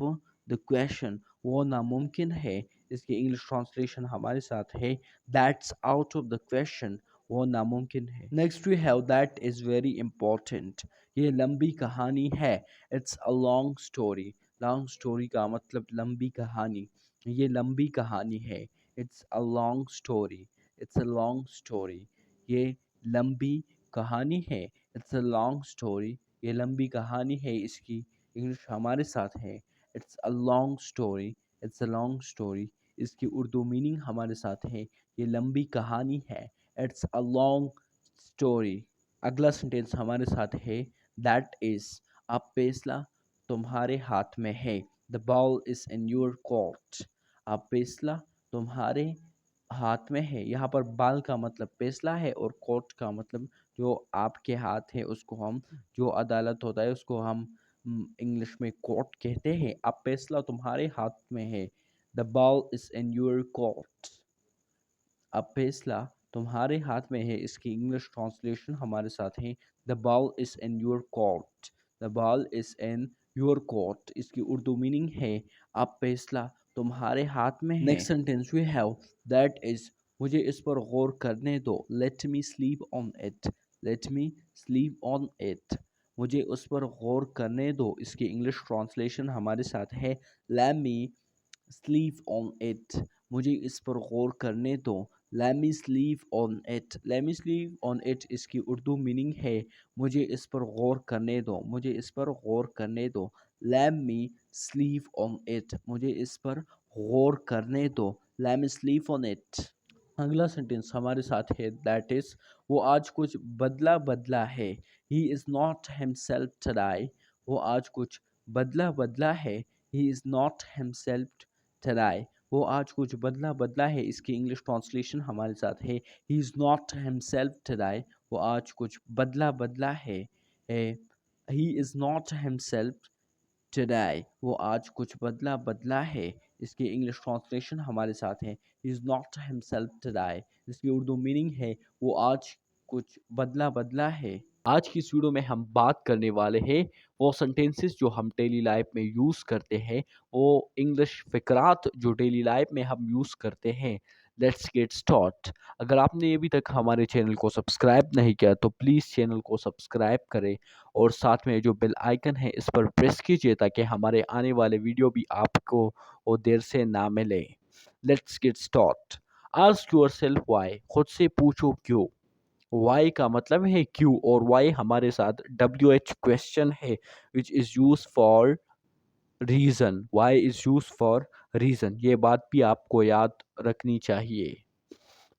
the question, वो नामुमकिन है। इसकी इंग्लिश ट्रांसलेशन हमारे साथ है that's out of the question, वो नामुमकिन है। Next we have that is very important. ये लंबी कहानी है, it's a long story. Long story का मतलब लंबी कहानी। ये लंबी कहानी है, it's a long story. It's a long story, ये लंबी कहानी है। इट्स अ लॉन्ग स्टोरी, ये लंबी कहानी है। इसकी इंग्लिश हमारे साथ है it's a long story. It's a long story, इसकी उर्दू मीनिंग हमारे साथ है ये लंबी कहानी है। It's a long story. अगला सेंटेंस हमारे साथ है दैट इज, अब फैसला तुम्हारे हाथ में है। The ball is in your court. अब फैसला तुम्हारे हाथ में है। यहाँ पर बाल का मतलब फैसला है और कोर्ट का मतलब जो आपके हाथ है, उसको हम, जो अदालत होता है उसको हम इंग्लिश में कोर्ट कहते हैं। अब फैसला तुम्हारे हाथ में है, the ball is in your court. अब फैसला तुम्हारे हाथ में है, इसकी इंग्लिश ट्रांसलेशन हमारे साथ है the ball is in your court. The ball is in your court, इसकी उर्दू मीनिंग है अब फैसला तुम्हारे हाथ में है। Next sentence we have that is, मुझे इस पर गौर करने दो। Let me sleep on it. Let me sleep on it, मुझे उस पर गौर करने दो। इसकी इंग्लिश ट्रांसलेशन हमारे साथ है late me sleep on it. मुझे इस पर गौर करने दो। Let me sleep on it. Let me sleep on it, इसकी उर्दू मीनिंग है मुझे इस पर गौर करने दो। मुझे इस पर गौर करने दो। Let me sleep on it, मुझे इस पर गौर करने दो। Let me sleep on it. अगला सेंटेंस हमारे साथ है दैट इज, वो आज कुछ बदला बदला है। He is not himself today. वो आज कुछ बदला बदला है। He is not himself today. वो आज कुछ बदला बदला है। इसकी इंग्लिश ट्रांसलेशन हमारे साथ है he is not himself today. वो आज कुछ बदला बदला है। He is not himself today, वो आज कुछ बदला बदला है। इसकी इंग्लिश ट्रांसलेशन हमारे साथ है he is not himself today. इसकी उर्दू मीनिंग है वो आज कुछ बदला बदला है। आज की इस वीडियो में हम बात करने वाले हैं वो सेंटेंसेस जो हम डेली लाइफ में यूज़ करते हैं, वो इंग्लिश फ़िक़रात जो डेली लाइफ में हम यूज़ करते हैं। Let's get start. अगर आपने अभी तक हमारे चैनल को सब्सक्राइब नहीं किया तो प्लीज़ चैनल को सब्सक्राइब करें और साथ में जो बेल आइकन है इस पर प्रेस कीजिए ताकि हमारे आने वाले वीडियो भी आपको वो देर से ना मिले। Let's get start. Ask yourself why, खुद से पूछो क्यों। वाई का मतलब है क्यों और वाई हमारे साथ डब्ल्यू एच क्वेश्चन है which is use for reason. Why is use for reason, ये बात भी आपको याद रखनी चाहिए।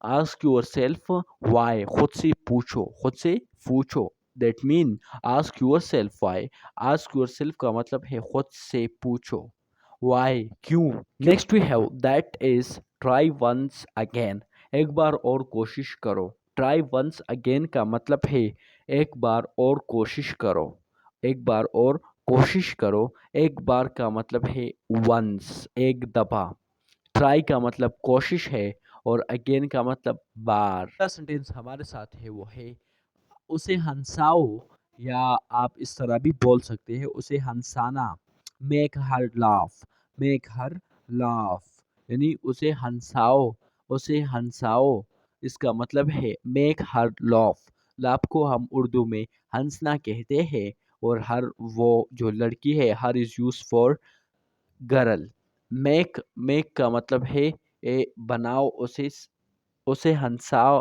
आस्क योर सेल्फ वाई, खुद से पूछो, खुद से पूछो। That mean ask yourself why. Ask yourself का मतलब है खुद से पूछो। वाई क्यों। Next we have that is try once again, एक बार और कोशिश करो। ट्राई वंस अगेन का मतलब है एक बार और कोशिश करो। एक बार और कोशिश करो। एक बार का मतलब है वंस, एक दफा। ट्राई का मतलब कोशिश है और अगेन का मतलब बार। अगला सेंटेंस हमारे साथ है वो है उसे हंसाओ, या आप इस तरह भी बोल सकते हैं उसे हंसाना। Make her laugh. Make her laugh, यानी उसे हंसाओ, उसे हंसाओ। इसका मतलब है मेक हर लाफ। लाफ को हम उर्दू में हंसना कहते हैं और हर वो जो लड़की है, हर is use for girl. Make, का मतलब है बनाओ उसे, उसे हंसाओ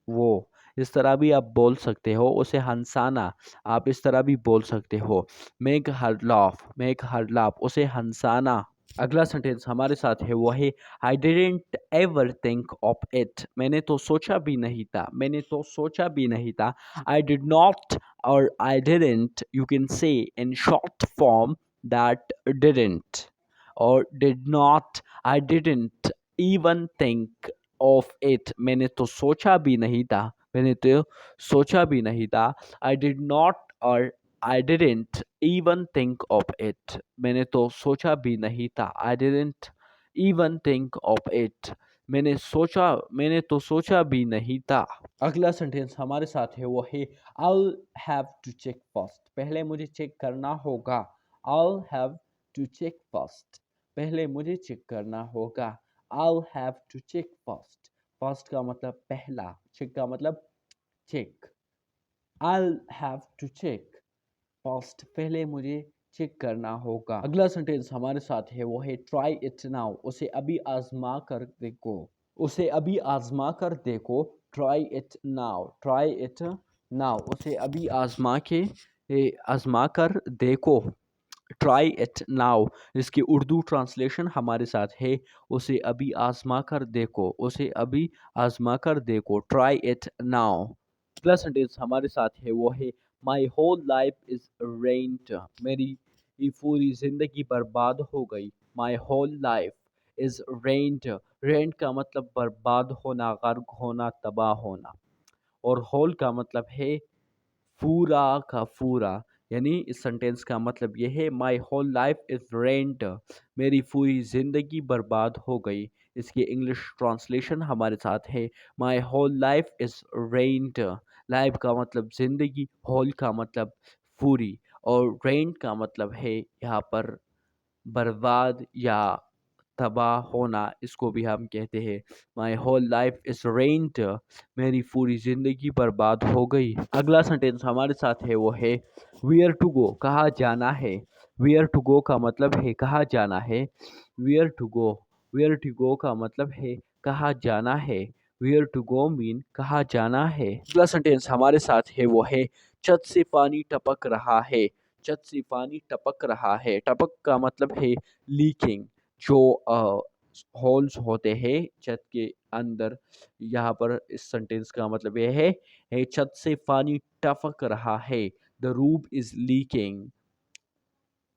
वो। इस तरह भी आप बोल सकते हो। उसे हंसाना आप इस तरह भी बोल सकते हो। मेक हर लाफ उसे हंसाना। अगला सेंटेंस हमारे साथ है वो है I didn't ever think of it. मैंने तो सोचा भी नहीं था, मैंने तो सोचा भी नहीं था। आई डिड नॉट और I didn't you can say in short form that didn't और did not. I didn't even think of it. मैंने तो सोचा भी नहीं था, मैंने तो सोचा भी नहीं था। आई डिड नॉट और आई didn't even think of it. मैंने तो सोचा भी नहीं था। आई didn't even think of it. मैंने तो सोचा भी नहीं था। अगला सेंटेंस हमारे साथ है वो है I'll have to check first। पहले मुझे चेक करना होगा। I'll have to check first। पहले मुझे चेक करना होगा। I'll have to check first। First का मतलब पहला, चेक का मतलब check. I'll have to check first. पहले मुझे चेक करना होगा। अगला सेंटेंस हमारे साथ है वो है ट्राई इट नाउ। उसे अभी आजमा कर देखो। उसे अभी आजमा कर देखो। Try it now. Try it now उसे अभी आजमा कर देखो। ट्राई इट नाउ इसकी उर्दू ट्रांसलेशन हमारे साथ है उसे अभी आजमा कर देखो। उसे अभी आजमा कर देखो। Try it now. अगला सेंटेंस हमारे साथ है वो है my whole life is rent. मेरी ये पूरी जिंदगी बर्बाद हो गई। My whole life is rent. Rent का मतलब बर्बाद होना, गर्क होना, तबाह होना। और होल का मतलब है पूरा का पूरा। यानी इस सेंटेंस का मतलब ये है my whole life is rent. मेरी पूरी जिंदगी बर्बाद हो गई। इसकी इंग्लिश ट्रांसलेशन हमारे साथ है my whole life is rent. Life का मतलब जिंदगी, होल का मतलब पूरी, और रेंट का मतलब है यहाँ पर बर्बाद या तबाह होना। इसको भी हम कहते हैं my whole life is rent. मेरी पूरी जिंदगी बर्बाद हो गई। अगला सेंटेंस हमारे साथ है वो है वेयर टू गो। कहाँ जाना है। वेयर टू गो का मतलब है कहाँ जाना है। Where to go. Where to go का मतलब है कहाँ जाना है। वेयर टू गो मीन कहाँ जाना है। अगला सेंटेंस हमारे साथ है वो है छत से पानी टपक रहा है। छत से पानी टपक रहा है। टपक का मतलब है लीकिंग। जो होल्स होते हैं छत के अंदर। यहाँ पर इस सेंटेंस का मतलब यह है छत से पानी टपक रहा है। The roof is leaking.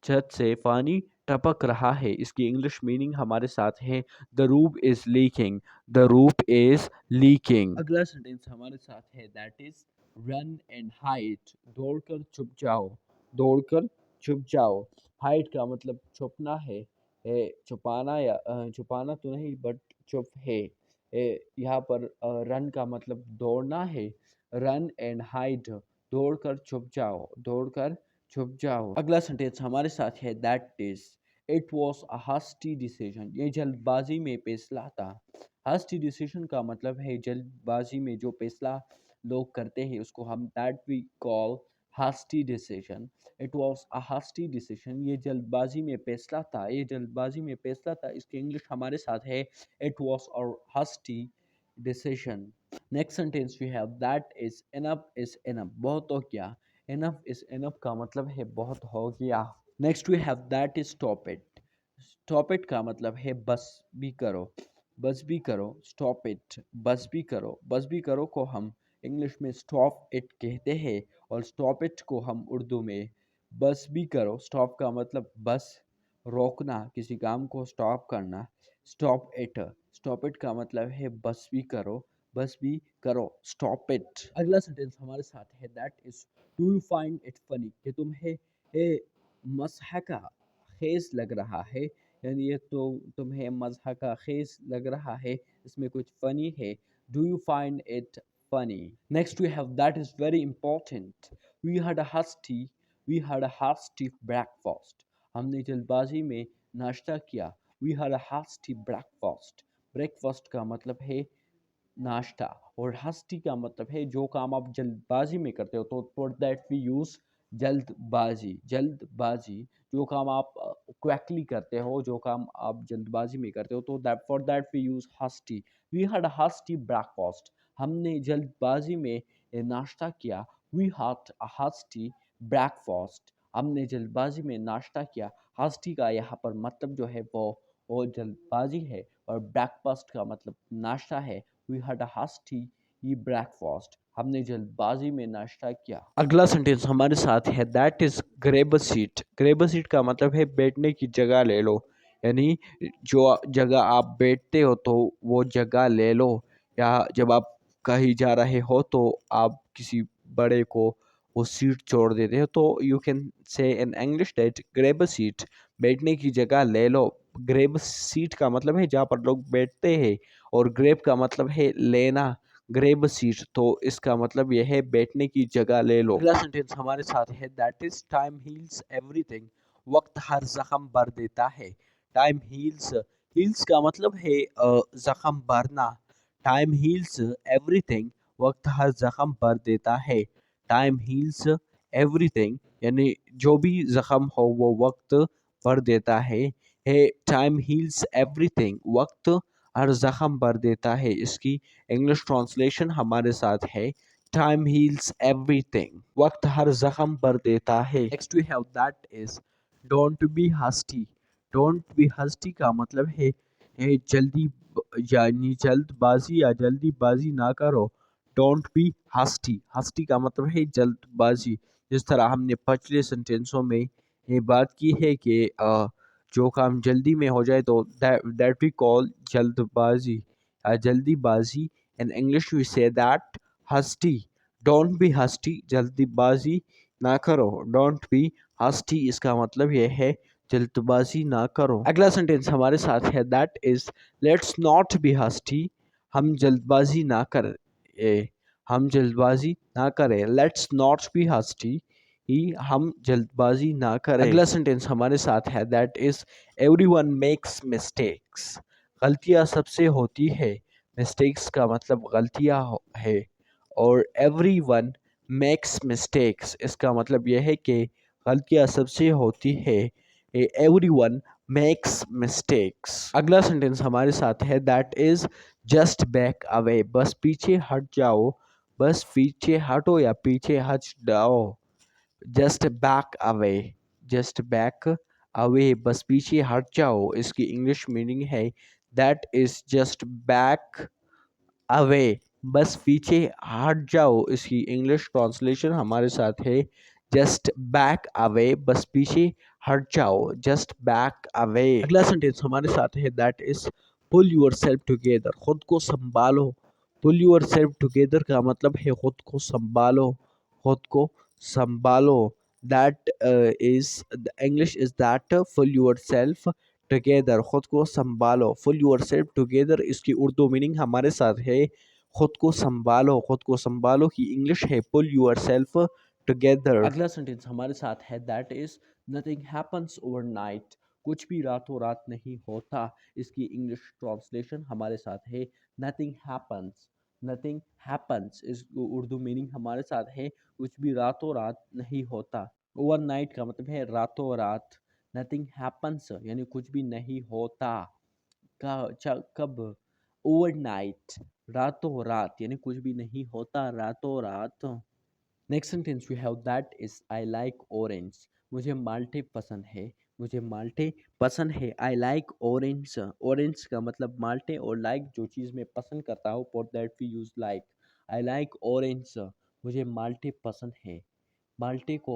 छत से पानी टपक रहा है। इसकी इंग्लिश मीनिंग हमारे साथ है the roof is leaking. The roof is leaking. अगला सेंटेंस हमारे साथ है that is run and hide. दौड़कर छुप जाओ। दौड़कर छुप जाओ। हाइड का मतलब छुपना है छुपाना या छुपाना तो नहीं बट चुप है। यहाँ पर रन का मतलब दौड़ना है। रन एंड हाइड दौड़कर छुप जाओ। दौड़कर छुप जाओ। अगला सेंटेंस हमारे साथ है that is it was a hasty decision. ये जल्दबाजी में फैसला था। हास्टी डिसीजन का मतलब है जल्दबाजी में जो फैसला लोग करते हैं उसको हम that we call hasty decision. It was a hasty decision. ये जल्दबाजी में फैसला था। ये जल्दबाजी में फैसला था। इसकी इंग्लिश हमारे साथ है it was a hasty decision. Next sentence we have that is enough. बहुत हो गया। इनफ इज इनफ का मतलब है बहुत हो गया। Next we have that is stop it. Stop it का मतलब है बस भी करो। बस भी करो। स्टॉप इट बस भी करो। बस भी करो को हम इंग्लिश में स्टॉप इट कहते हैं और स्टॉप इट को हम उर्दू में बस भी करो। स्टॉप का मतलब बस रोकना, किसी काम को स्टॉप करना। Stop it. स्टॉप इट का मतलब है बस भी करो। बस भी करो। Stop it. अगला सेंटेंस हमारे साथ है that is do you find it funny. कि तुम्हें मज़हका खेज लग रहा है। यानी ये तो तुम्हें मज़हका खेज लग रहा है, इसमें कुछ फनी है। Do you find it funny. Next we have that is very important we had a hasty we had a hasty breakfast. हमने जल्दबाजी में नाश्ता किया। We had a hasty breakfast. Breakfast का मतलब है नाश्ता, और हस्ती का मतलब है जो काम आप जल्दबाजी में करते हो। तो फॉर दैट वी यूज जल्दबाजी। जल्दबाजी जो काम आप क्विकली करते हो, जो काम आप जल्दबाजी में करते हो, तो that for that we use hasty. We had a hasty breakfast. हमने जल्दबाजी में नाश्ता किया। We had a hasty breakfast। हमने जल्दबाजी में नाश्ता किया। hasty का यहाँ पर मतलब जो है वो जल्दबाजी है, और ब्रेकफास्ट का मतलब नाश्ता है। We had a hasty breakfast. हमने जल्दबाजी में नाश्ता किया। अगला सेंटेंस हमारे साथ है, that is grab a seat. Grab a seat का मतलब है बैठने की जगह ले लो, यानी जो जगह आप बैठते हो तो वो जगह ले लो। या जब आप कहीं जा रहे हो तो आप किसी बड़े को वो सीट छोड़ देते हो, तो you can say in English that grab a seat, बैठने की जगह ले लो। ग्रेब सीट का मतलब है जहाँ पर लोग बैठते हैं, और ग्रेब का मतलब है लेना। ग्रेब सीट, तो इसका मतलब यह है बैठने की जगह ले लो। अगला सेंटेंस हमारे साथ है, that is time heals everything. वक्त हर जख्म भर देता है। टाइम हील्स, हील्स का मतलब है जख्म भरना। टाइम हील्स एवरीथिंग, वक्त हर जख्म भर देता है। टाइम हील्स एवरीथिंग, यानी जो भी जख्म हो वो वक्त भर देता है। टाइम हील्स एवरीथिंग, वक्त हर जख्म भर देता है। इसकी इंग्लिश ट्रांसलेशन हमारे साथ है, टाइम हील्स एवरीथिंग, वक्त हर जख्म भर देता है। Next we have, that is don't be hasty. Don't be hasty का मतलब है जल्दी, यानी जल्दबाजी या जल्दीबाजी ना करो। डोंट बी हस्टी, हस्टी का मतलब है जल्दबाजी। जिस तरह हमने पिछले सेंटेंसों में ये बात की है कि जो काम जल्दी में हो जाए तो दैट वी कॉल जल्दबाजी या जल्दीबाजी। In English we say that hasty. Don't be hasty, जल्दीबाजी ना करो। डोंट बी हस्टी, इसका मतलब यह है जल्दबाजी ना करो। अगला सेंटेंस हमारे साथ है, that is let's not be hasty. हम जल्दबाजी ना करें। हम जल्दबाजी ना करें। लेट्स नॉट बी हस्टी, ही हम जल्दबाजी ना करें। अगला सेंटेंस हमारे साथ है, that is everyone makes mistakes. गलतियां सबसे होती है। मिस्टेक्स का मतलब गलतियां है, और एवरीवन मेक्स मिस्टेक्स, इसका मतलब यह है कि गलतियां सबसे होती है। Everyone makes mistakes. अगला सेंटेंस हमारे साथ है, that is just back away. बस पीछे हट जाओ। बस पीछे हटो या पीछे हट जाओ। Just back away, just back away, बस पीछे हट जाओ। इसकी इंग्लिश मीनिंग है, that is just back away, बस पीछे हट जाओ। इसकी इंग्लिश ट्रांसलेशन हमारे साथ है, जस्ट बैक अवे, बस पीछे हट जाओ। Just back away. अगला सेंटेंस हमारे साथ है, that is pull yourself together. खुद को संभालो। पुल योर सेल्फ टुगेदर का मतलब है खुद को संभालो। खुद को संभालो। That is the English is that pull yourself together, खुद को संभालो। पुल योर सेल्फ टुगेदर, इसकी उर्दू मीनिंग हमारे साथ है खुद को संभालो। खुद को संभालो की इंग्लिश है पुल योर सेल्फ टुगेदर। अगला सेंटेंस हमारे साथ है, that is nothing happens overnight. कुछ भी रातों रात नहीं होता। इसकी इंग्लिश ट्रांसलेशन हमारे साथ है, नथिंग हैपन्स। नथिंग हैपन्स, इस उर्दू मीनिंग हमारे साथ है कुछ भी रातों रात नहीं होता। ओवरनाइट का मतलब है रातों रात। नथिंग हैपन्स यानी कुछ भी नहीं होता। कब? ओवरनाइट, रातों रात, यानी कुछ भी नहीं होता रातों रात। Next sentence we have, that is I like orange. मुझे माल्टे पसंद है। मुझे माल्टे पसंद है। आई लाइक ऑरेंज। ऑरेंज का मतलब माल्टे, और लाइक जो चीज़ मैं पसंद करता हूँ, for that we use like. I like orange, मुझे माल्टे पसंद है। माल्टे को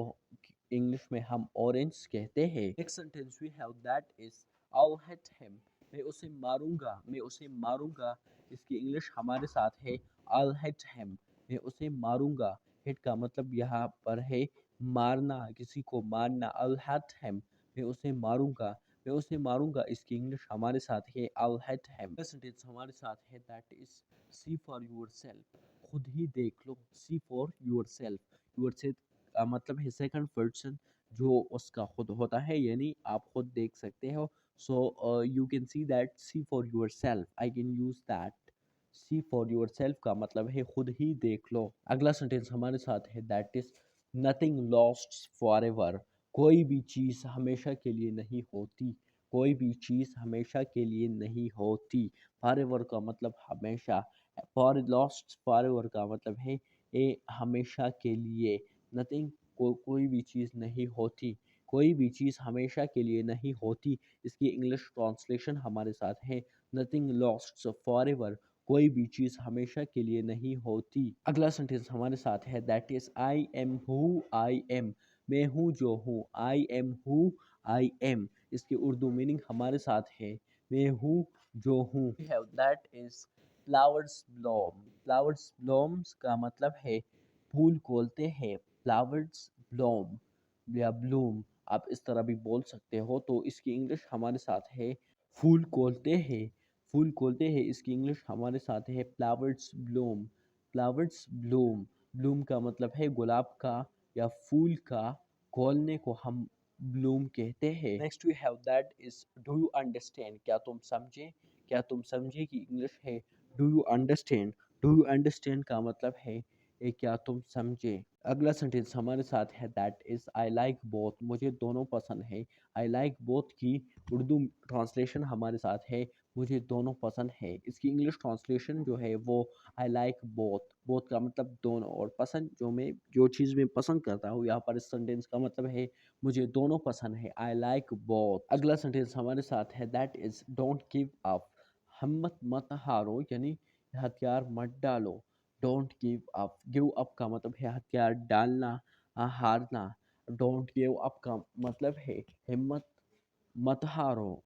इंग्लिश में हम ऑरेंज कहते हैं। Next sentence we have, that is I hit him. मैं उसे मारूंगा। मैं उसे मारूंगा। इसकी इंग्लिश हमारे साथ है, आई हिट हिम, मैं उसे मारूंगा। हिट का मतलब यहाँ पर है मारना, किसी को मारना। आई हिट हिम, मैं उसे मारूंगा। मैं उसे मारूंगा, इसकी इंग्लिश हमारे साथ है, आई हिट हिम। सेंटेंस हमारे साथ है, that is see for yourself. खुद ही देख लो। सी फॉर योरसेल्फ, योरसेल्फ का मतलब है सेकंड पर्सन, जो उसका खुद होता है, यानी आप खुद देख सकते हो। So you can see that see for yourself, I can use that. See for yourself का मतलब है खुद ही देख लो। अगला सेंटेंस हमारे साथ है, that is nothing lost for ever. कोई भी चीज़ हमेशा के लिए नहीं होती। कोई भी चीज़ हमेशा के लिए नहीं होती। फॉर एवर का मतलब हमेशा। फॉर लॉस्ट फॉरएवर का मतलब है ए हमेशा के लिए। नथिंग कोई भी चीज़ नहीं होती, कोई भी चीज़ हमेशा के लिए नहीं होती। इसकी इंग्लिश ट्रांसलेशन हमारे साथ है नथिंग लॉस्ट फॉरएवर, कोई भी चीज़ हमेशा के लिए नहीं होती। अगला सेंटेंस हमारे साथ है that is I am who I am, मैं हूँ जो हूँ। I am who I am, इसकी उर्दू मीनिंग हमारे साथ है मैं हूँ जो हूँ। दैट इज फ्लावर्स ब्लॉम, फ्लावर्स ब्लॉम्स का मतलब है फूल खोलते हैं। फ्लावर्स ब्लॉम या ब्लूम आप इस तरह भी बोल सकते हो। तो इसकी इंग्लिश हमारे साथ है फूल खोलते हैं, फूल खोलते हैं। इसकी इंग्लिश हमारे साथ है flowers Bloom, flowers Bloom. Bloom का मतलब है गुलाब का या फूल का, खोलने को हम ब्लूम कहते हैं। Next we have that is do you understand, क्या तुम समझे, क्या तुम समझे की इंग्लिश है do you understand. Do you understand का मतलब है ये क्या तुम समझे। अगला सेंटेंस हमारे साथ है that is I like both, मुझे दोनों पसंद है। आई लाइक बोथ की उर्दू ट्रांसलेशन हमारे साथ है मुझे दोनों पसंद है। इसकी इंग्लिश ट्रांसलेशन जो है वो आई लाइक बोथ, बोथ का मतलब दोनों, और पसंद जो चीज़ मैं पसंद करता हूँ, यहाँ पर इस सेंटेंस का मतलब है मुझे दोनों पसंद है। I like both. अगला सेंटेंस हमारे साथ है that is don't give up, हिम्मत मत हारो, यानी हथियार मत डालो। Don't give up, give up का मतलब है हथियार डालना, हारना। डोंट गिव अप का मतलब है हिम्मत मत हारो।